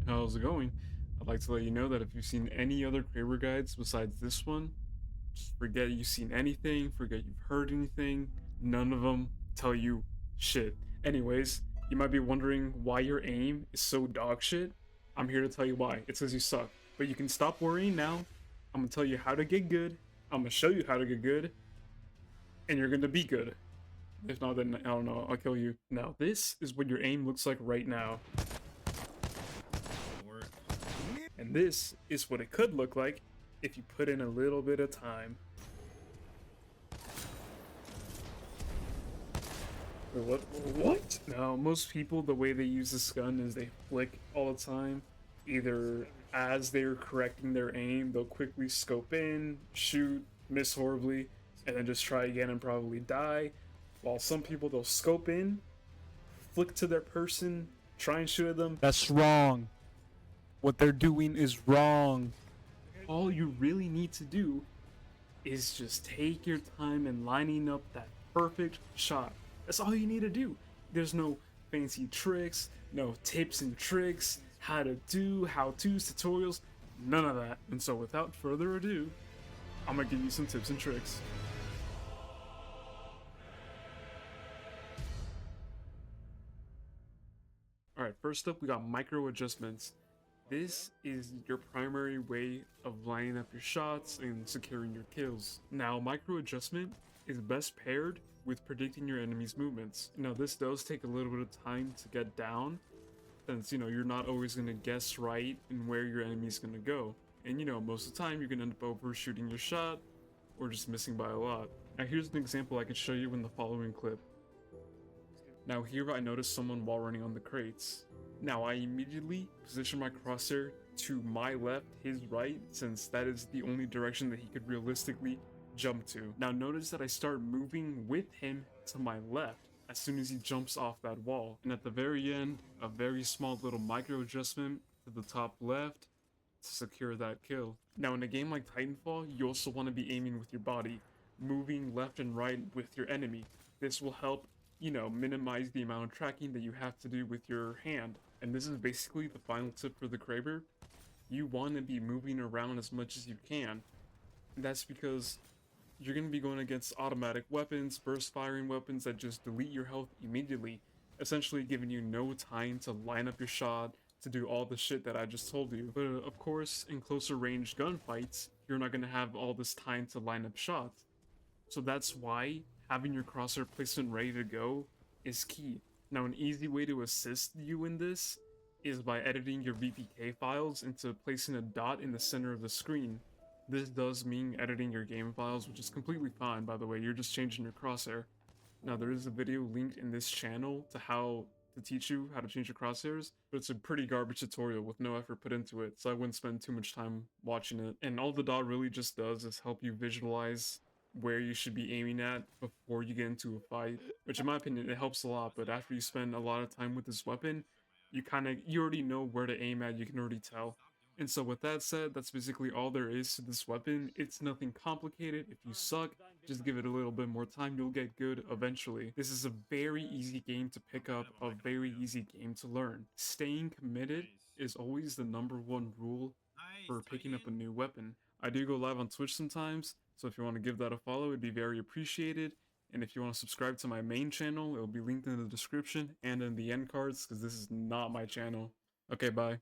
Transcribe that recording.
How's it going? I'd like to let you know that if you've seen any other KRABER guides besides this one, just forget you've seen anything, forget you've heard anything, none of them tell you shit. Anyways, you might be wondering why your aim is so dog shit. I'm here to tell you why. It's because you suck. But you can stop worrying now. I'm gonna tell you how to get good. I'm gonna show you how to get good, and you're gonna be good. If not, then I don't know, I'll kill you. Now, this is what your aim looks like right now. And this is what it could look like if you put in a little bit of time. What? Now, most people, the way they use this gun is they flick all the time. Either as they're correcting their aim, they'll quickly scope in, shoot, miss horribly, and then just try again and probably die. While some people, they'll scope in, flick to their person, try and shoot at them. That's wrong. What they're doing is wrong. All you really need to do is just take your time in lining up that perfect shot. That's all you need to do. There's no fancy tricks, no tips and tricks, how to do, how-tos, tutorials, none of that. And so without further ado, I'm gonna give you some tips and tricks. Alright, first up we got micro adjustments. This is your primary way of lining up your shots and securing your kills. Now, micro adjustment is best paired with predicting your enemy's movements. Now, this does take a little bit of time to get down, since, you're not always going to guess right in where your enemy's going to go. And, most of the time, you're going to end up overshooting your shot or just missing by a lot. Now, here's an example I could show you in the following clip. Now, here I noticed someone while running on the crates. Now, I immediately position my crosshair to my left, his right, since that is the only direction that he could realistically jump to. Now, notice that I start moving with him to my left as soon as he jumps off that wall. And at the very end, a very small little micro adjustment to the top left to secure that kill. Now, in a game like Titanfall, you also want to be aiming with your body, moving left and right with your enemy. This will help minimize the amount of tracking that you have to do with your hand. And this is basically the final tip for the KRABER. You want to be moving around as much as you can. And that's because you're going to be going against automatic weapons, burst firing weapons that just delete your health immediately, essentially giving you no time to line up your shot, to do all the shit that I just told you. But of course, in closer range gunfights, you're not going to have all this time to line up shots. So that's why having your crosshair placement ready to go is key. Now, an easy way to assist you in this is by editing your VPK files into placing a dot in the center of the screen. This does mean editing your game files, which is completely fine, by the way. You're just changing your crosshair. Now, there is a video linked in this channel to teach you how to change your crosshairs, but it's a pretty garbage tutorial with no effort put into it, so I wouldn't spend too much time watching it. And all the dot really just does is help you visualize where you should be aiming at before you get into a fight, which in my opinion it helps a lot. But after you spend a lot of time with this weapon, you already know where to aim at. You can already tell. And so with that said, that's basically all there is to this weapon. It's nothing complicated. If you suck, just give it a little bit more time, you'll get good eventually. This is a very easy game to pick up, a very easy game to learn. Staying committed is always the #1 rule for picking up a new weapon. I do go live on Twitch sometimes, so if you want to give that a follow, it'd be very appreciated. And if you want to subscribe to my main channel, it'll be linked in the description and in the end cards, because this is not my channel. Okay, bye.